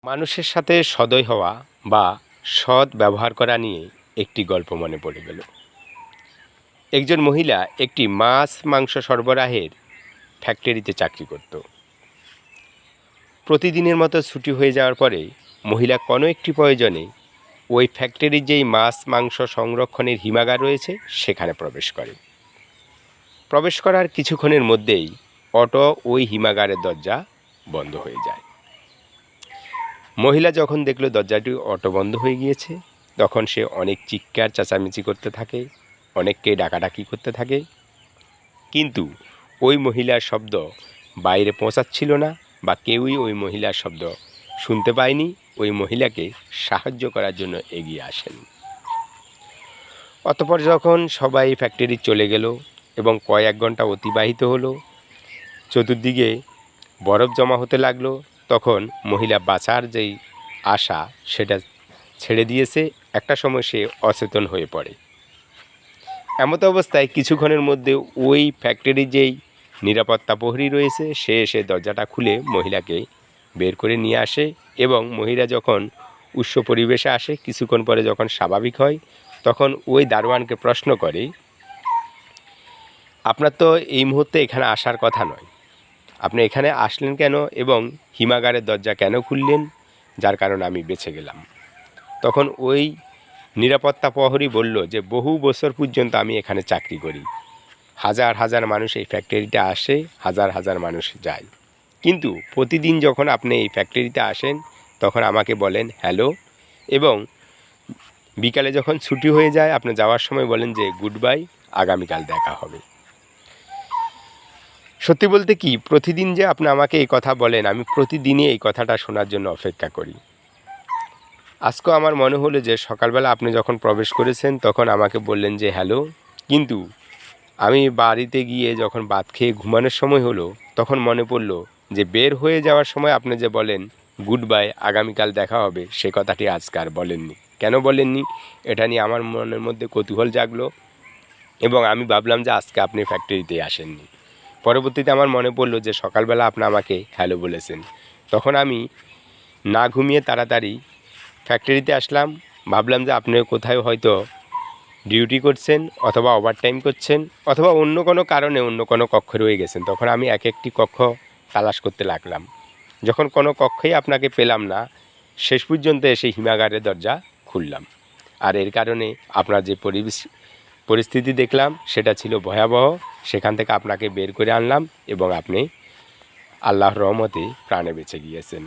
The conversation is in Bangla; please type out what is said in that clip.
মানুষের সাথে সদয় হওয়া বা সৎ ব্যবহার করা নিয়ে একটি গল্প মনে পড়ে গেল। একজন মহিলা একটি মাছ মাংস সরবরাহের ফ্যাক্টরিতে চাকরি করত। প্রতিদিনের মতো ছুটি হয়ে যাওয়ার পরে মহিলা কোনো একটি প্রয়োজনে ওই ফ্যাক্টরির যেই মাছ মাংস সংরক্ষণের হিমাগার রয়েছে সেখানে প্রবেশ করে। প্রবেশ করার কিছুক্ষণের মধ্যেই অটো ওই হিমাগারের দরজা বন্ধ হয়ে যায়। মহিলা যখন দেখল দরজাটি অটো বন্ধ হয়ে গিয়েছে, তখন সে অনেক চিৎকার চেঁচামেচি করতে থাকে, অনেককে ডাকাডাকি করতে থাকে, কিন্তু ওই মহিলার শব্দ বাইরে পৌঁছাচ্ছিল না বা কেউই ওই মহিলার শব্দ শুনতে পায়নি, ওই মহিলাকে সাহায্য করার জন্য এগিয়ে আসেন। অতঃপর যখন সবাই ফ্যাক্টরি চলে গেল এবং কয়েক ঘন্টা অতিবাহিত হলো, চতুর্দিকে বরফ জমা হতে লাগলো, তখন মহিলা বাঁচার যেই আশা সেটা ছেড়ে দিয়েছে। একটা সময় সে অচেতন হয়ে পড়ে। এমত অবস্থায় কিছুক্ষণের মধ্যে ওই ফ্যাক্টরির যেই নিরাপত্তা প্রহরী রয়েছে সে এসে দরজাটা খুলে মহিলাকে বের করে নিয়ে আসে এবং মহিলা যখন উৎস পরিবেশে আসে, কিছুক্ষণ পরে যখন স্বাভাবিক হয়, তখন ওই দারোয়ানকে প্রশ্ন করে, আপনার তো এই মুহূর্তে এখানে আসার কথা নয়, আপনি এখানে আসলেন কেন এবং হিমাগারের দরজা কেন খুললেন, যার কারণে আমি বেঁচে গেলাম। তখন ওই নিরাপত্তা প্রহরী বলল যে বহু বছর পর্যন্ত আমি এখানে চাকরি করি, হাজার হাজার মানুষ এই ফ্যাক্টরিতে আসে, হাজার হাজার মানুষ যায়, কিন্তু প্রতিদিন যখন আপনি এই ফ্যাক্টরিতে আসেন তখন আমাকে বলেন হ্যালো, এবং বিকালে যখন ছুটি হয়ে যায় আপনি যাওয়ার সময় বলেন যে গুড বাই, আগামীকাল দেখা হবে। সত্যি বলতে কি, প্রতিদিন যে আপনি আমাকে এই কথা বলেন, আমি প্রতিদিনই এই কথাটা শোনার জন্য অপেক্ষা করি। আজকেও আমার মনে হলো যে সকালবেলা আপনি যখন প্রবেশ করেছেন তখন আমাকে বললেন যে হ্যালো, কিন্তু আমি বাড়িতে গিয়ে যখন ভাত খেয়ে ঘুমানোর সময় হলো তখন মনে পড়লো যে বের হয়ে যাওয়ার সময় আপনি যে বলেন গুড বাই, আগামীকাল দেখা হবে, সে কথাটি আজকে আর বলেননি। কেন বলেননি এটা নিয়ে আমার মনের মধ্যে কৌতূহল জাগলো এবং আমি ভাবলাম যে আজকে আপনি ফ্যাক্টরিতে আসেননি। পরবর্তীতে আমার মনে পড়লো যে সকালবেলা আপনি আমাকে হ্যালো বলেছেন। তখন আমি না ঘুমিয়ে তাড়াতাড়ি ফ্যাক্টরিতে আসলাম, ভাবলাম যে আপনি কোথায় হয়তো ডিউটি করছেন অথবা ওভারটাইম করছেন অথবা অন্য কোনো কারণে অন্য কোনো কক্ষে রয়ে গেছেন। তখন আমি এক একটি কক্ষ তালাশ করতে লাগলাম। যখন কোনো কক্ষেই আপনাকে পেলাম না, শেষ পর্যন্ত এসে হিমাগারের দরজা খুললাম। আর এর কারণে আপনার যে পরিস্থিতি দেখলাম সেটা ছিল ভয়াবহ। সেখান থেকে আপনাকে বের করে আনলাম এবং আপনি আল্লাহর রহমতে প্রাণে বেঁচে গিয়েছেন।